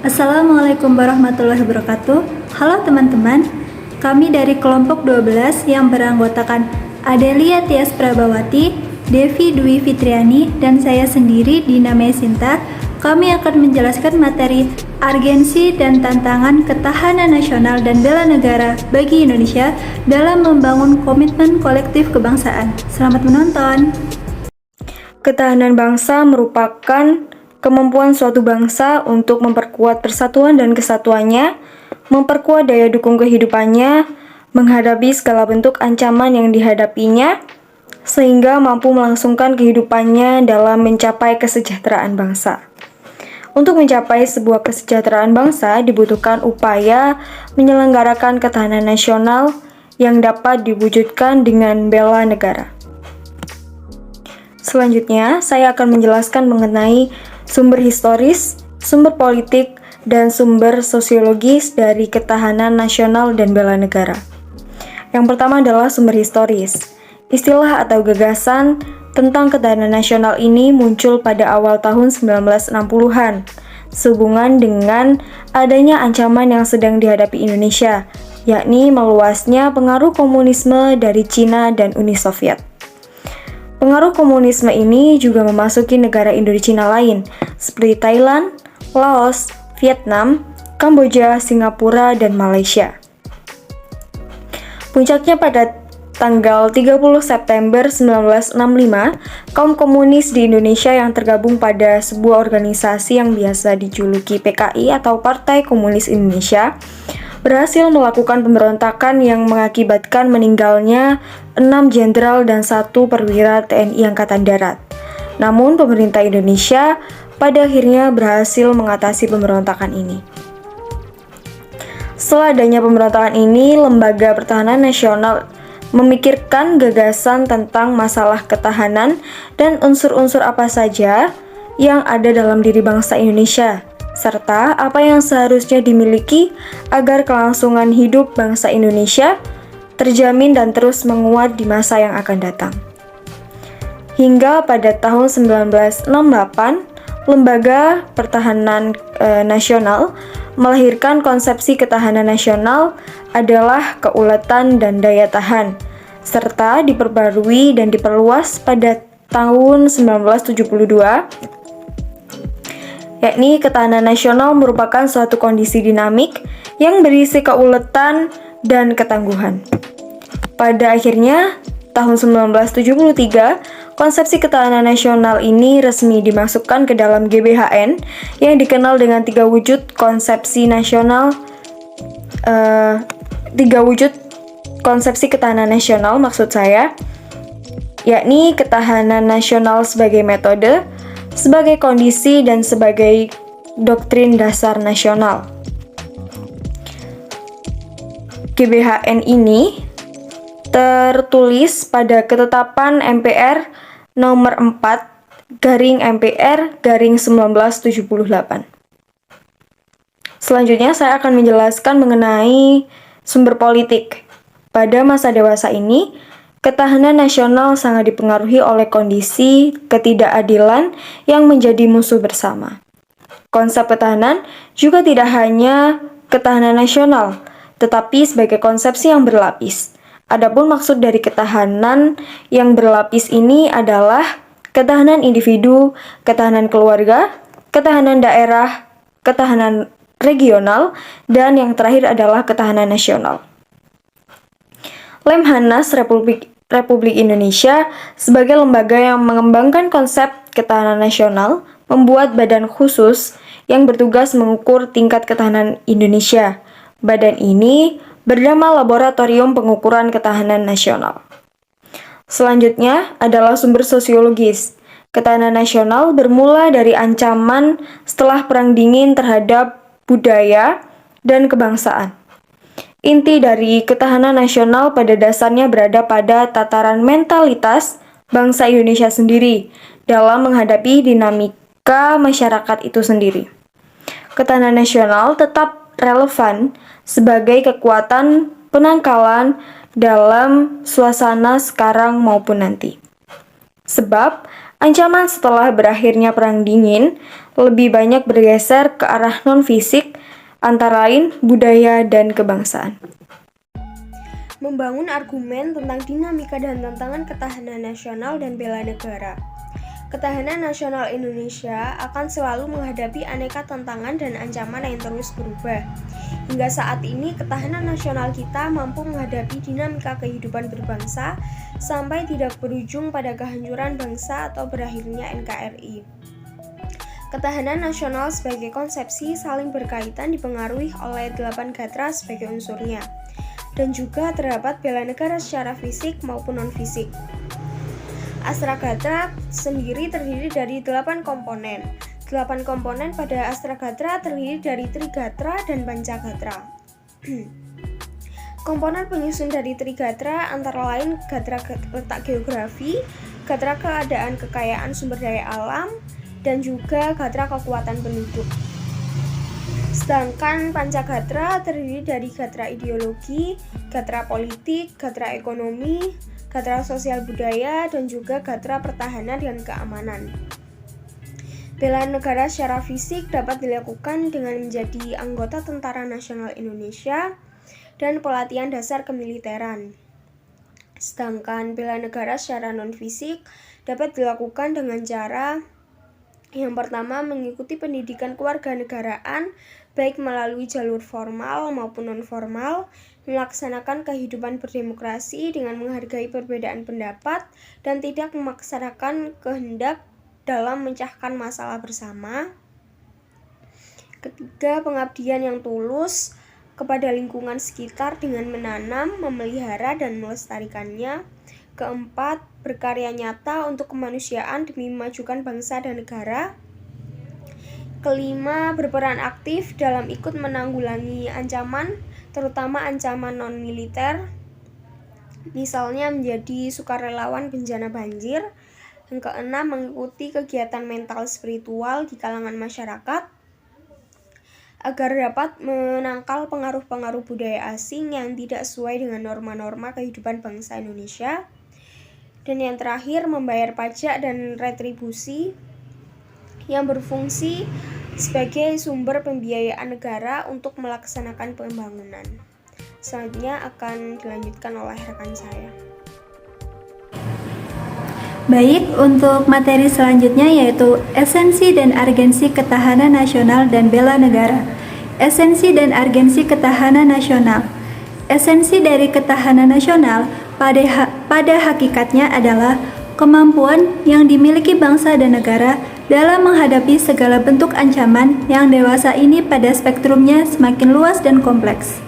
Assalamualaikum warahmatullahi wabarakatuh. Halo teman-teman, kami dari kelompok 12 yang beranggotakan Adelia Tias Prabawati, Devi Dwi Fitriani, dan saya sendiri Dina Mesinta. Kami akan menjelaskan materi urgensi dan tantangan ketahanan nasional dan bela negara bagi Indonesia dalam membangun komitmen kolektif kebangsaan. Selamat menonton. Ketahanan bangsa merupakan kemampuan suatu bangsa untuk memperkuat persatuan dan kesatuannya, memperkuat daya dukung kehidupannya, menghadapi segala bentuk ancaman yang dihadapinya, sehingga mampu melangsungkan kehidupannya dalam mencapai kesejahteraan bangsa. Untuk mencapai sebuah kesejahteraan bangsa, dibutuhkan upaya menyelenggarakan ketahanan nasional yang dapat diwujudkan dengan bela negara. Selanjutnya, saya akan menjelaskan mengenai sumber historis, sumber politik, dan sumber sosiologis dari ketahanan nasional dan bela negara. Yang pertama adalah sumber historis. Istilah atau gagasan tentang ketahanan nasional ini muncul pada awal tahun 1960-an, sehubungan dengan adanya ancaman yang sedang dihadapi Indonesia, yakni meluasnya pengaruh komunisme dari Cina dan Uni Soviet. Pengaruh komunisme ini juga memasuki negara Indochina lain, seperti Thailand, Laos, Vietnam, Kamboja, Singapura, dan Malaysia. Puncaknya pada tanggal 30 September 1965, kaum komunis di Indonesia yang tergabung pada sebuah organisasi yang biasa dijuluki PKI atau Partai Komunis Indonesia berhasil melakukan pemberontakan yang mengakibatkan meninggalnya 6 jenderal dan 1 perwira TNI Angkatan Darat. Namun pemerintah Indonesia pada akhirnya berhasil mengatasi pemberontakan ini. Setelah adanya pemberontakan ini, Lembaga Pertahanan Nasional memikirkan gagasan tentang masalah ketahanan dan unsur-unsur apa saja yang ada dalam diri bangsa Indonesia, serta apa yang seharusnya dimiliki agar kelangsungan hidup bangsa Indonesia terjamin dan terus menguat di masa yang akan datang. Hingga pada tahun 1968, Lembaga Pertahanan Nasional melahirkan konsepsi ketahanan nasional adalah keuletan dan daya tahan, serta diperbarui dan diperluas pada tahun 1972, yakni ketahanan nasional merupakan suatu kondisi dinamik yang berisi keuletan dan ketangguhan. Pada akhirnya, tahun 1973, konsepsi ketahanan nasional ini resmi dimasukkan ke dalam GBHN yang dikenal dengan 3 wujud konsepsi nasional, 3 wujud konsepsi ketahanan nasional maksud saya, yakni ketahanan nasional sebagai metode, sebagai kondisi, dan sebagai doktrin dasar nasional. GBHN ini tertulis pada Ketetapan MPR nomor 4/MPR/1978. Selanjutnya saya akan menjelaskan mengenai sumber politik. Pada masa dewasa ini, ketahanan nasional sangat dipengaruhi oleh kondisi ketidakadilan yang menjadi musuh bersama. Konsep ketahanan juga tidak hanya ketahanan nasional, tetapi sebagai konsepsi yang berlapis. Adapun maksud dari ketahanan yang berlapis ini adalah ketahanan individu, ketahanan keluarga, ketahanan daerah, ketahanan regional, dan yang terakhir adalah ketahanan nasional. Lemhanas Republik Indonesia sebagai lembaga yang mengembangkan konsep ketahanan nasional membuat badan khusus yang bertugas mengukur tingkat ketahanan Indonesia. Badan ini bernama Laboratorium Pengukuran Ketahanan Nasional. Selanjutnya adalah sumber sosiologis. Ketahanan nasional bermula dari ancaman setelah Perang Dingin terhadap budaya dan kebangsaan. Inti dari ketahanan nasional pada dasarnya berada pada tataran mentalitas bangsa Indonesia sendiri dalam menghadapi dinamika masyarakat itu sendiri. Ketahanan nasional tetap relevan sebagai kekuatan penangkalan dalam suasana sekarang maupun nanti. Sebab Ancaman setelah berakhirnya Perang Dingin lebih banyak bergeser ke arah non-fisik, antara lain budaya dan kebangsaan. Membangun argumen tentang dinamika dan tantangan ketahanan nasional dan bela negara. Ketahanan nasional Indonesia akan selalu menghadapi aneka tantangan dan ancaman yang terus berubah. Hingga saat ini, ketahanan nasional kita mampu menghadapi dinamika kehidupan berbangsa sampai tidak berujung pada kehancuran bangsa atau berakhirnya NKRI. Ketahanan nasional sebagai konsepsi saling berkaitan dipengaruhi oleh 8 gatra sebagai unsurnya, dan juga terdapat bela negara secara fisik maupun non-fisik. Astragatra sendiri terdiri dari 8 komponen. 8 komponen pada Astragatra terdiri dari Trigatra dan Pancagatra. Komponen penyusun dari Trigatra antara lain gatra letak geografi, gatra keadaan kekayaan sumber daya alam, dan juga gatra kekuatan penduduk. Sedangkan Pancagatra terdiri dari gatra ideologi, gatra politik, gatra ekonomi, gatra sosial budaya, dan juga gatra pertahanan dan keamanan. Bela negara secara fisik dapat dilakukan dengan menjadi anggota Tentara Nasional Indonesia dan pelatihan dasar kemiliteran. Sedangkan bela negara secara non-fisik dapat dilakukan dengan cara yang pertama mengikuti pendidikan kewarganegaraan baik melalui jalur formal maupun non-formal, melaksanakan kehidupan berdemokrasi dengan menghargai perbedaan pendapat dan tidak memaksakan kehendak dalam memecahkan masalah bersama. Ketiga, pengabdian yang tulus kepada lingkungan sekitar dengan menanam, memelihara, dan melestarikannya. Keempat, berkarya nyata untuk kemanusiaan demi memajukan bangsa dan negara. Kelima, berperan aktif dalam ikut menanggulangi ancaman, terutama ancaman non-militer, misalnya menjadi sukarelawan bencana banjir. Yang keenam, mengikuti kegiatan mental spiritual di kalangan masyarakat agar dapat menangkal pengaruh-pengaruh budaya asing yang tidak sesuai dengan norma-norma kehidupan bangsa Indonesia. Dan yang terakhir, membayar pajak dan retribusi yang berfungsi sebagai sumber pembiayaan negara untuk melaksanakan pembangunan. Selanjutnya akan dilanjutkan oleh rekan saya. Baik, untuk materi selanjutnya yaitu esensi dan argensi ketahanan nasional dan bela negara. Esensi dan argensi ketahanan nasional. Esensi dari ketahanan nasional pada hakikatnya adalah kemampuan yang dimiliki bangsa dan negara dalam menghadapi segala bentuk ancaman yang dewasa ini pada spektrumnya semakin luas dan kompleks.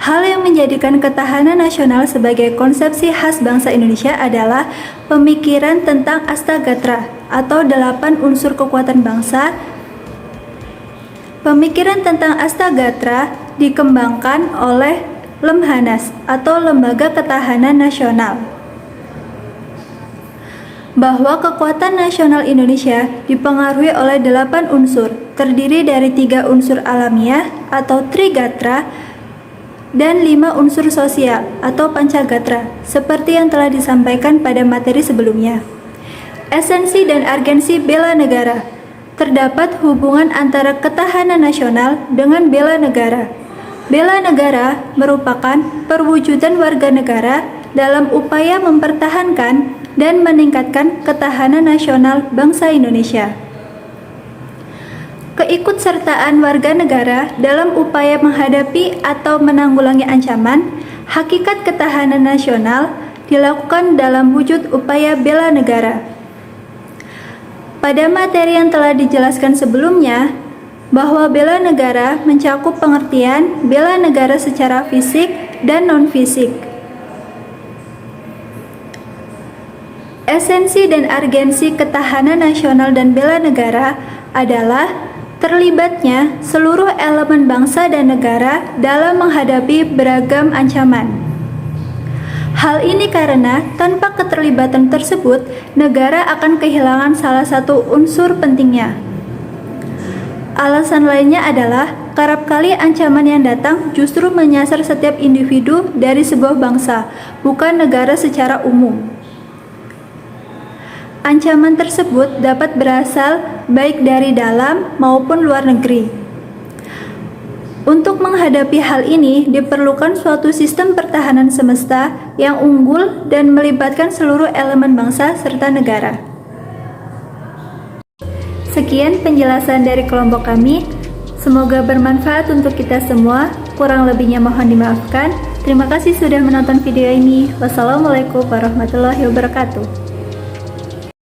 Hal yang menjadikan ketahanan nasional sebagai konsepsi khas bangsa Indonesia adalah pemikiran tentang Astagatra atau 8 unsur kekuatan bangsa. Pemikiran tentang Astagatra dikembangkan oleh Lemhanas atau Lembaga Ketahanan Nasional, bahwa kekuatan nasional Indonesia dipengaruhi oleh 8 unsur, terdiri dari 3 unsur alamiah atau Trigatra dan 5 unsur sosial atau Pancagatra, seperti yang telah disampaikan pada materi sebelumnya. Esensi dan argensi bela negara. Terdapat hubungan antara ketahanan nasional dengan bela negara. Bela negara merupakan perwujudan warga negara dalam upaya mempertahankan dan meningkatkan ketahanan nasional bangsa Indonesia. Keikutsertaan warga negara dalam upaya menghadapi atau menanggulangi ancaman, hakikat ketahanan nasional dilakukan dalam wujud upaya bela negara. Pada materi yang telah dijelaskan sebelumnya, bahwa bela negara mencakup pengertian bela negara secara fisik dan non-fisik. Esensi dan argensi ketahanan nasional dan bela negara adalah terlibatnya seluruh elemen bangsa dan negara dalam menghadapi beragam ancaman. Hal ini karena tanpa keterlibatan tersebut, negara akan kehilangan salah satu unsur pentingnya. Alasan lainnya adalah kerap kali ancaman yang datang justru menyasar setiap individu dari sebuah bangsa, bukan negara secara umum. Ancaman tersebut dapat berasal baik dari dalam maupun luar negeri. Untuk menghadapi hal ini, diperlukan suatu sistem pertahanan semesta yang unggul dan melibatkan seluruh elemen bangsa serta negara. Sekian penjelasan dari kelompok kami. Semoga bermanfaat untuk kita semua. Kurang lebihnya mohon dimaafkan. Terima kasih sudah menonton video ini. Wassalamualaikum warahmatullahi wabarakatuh.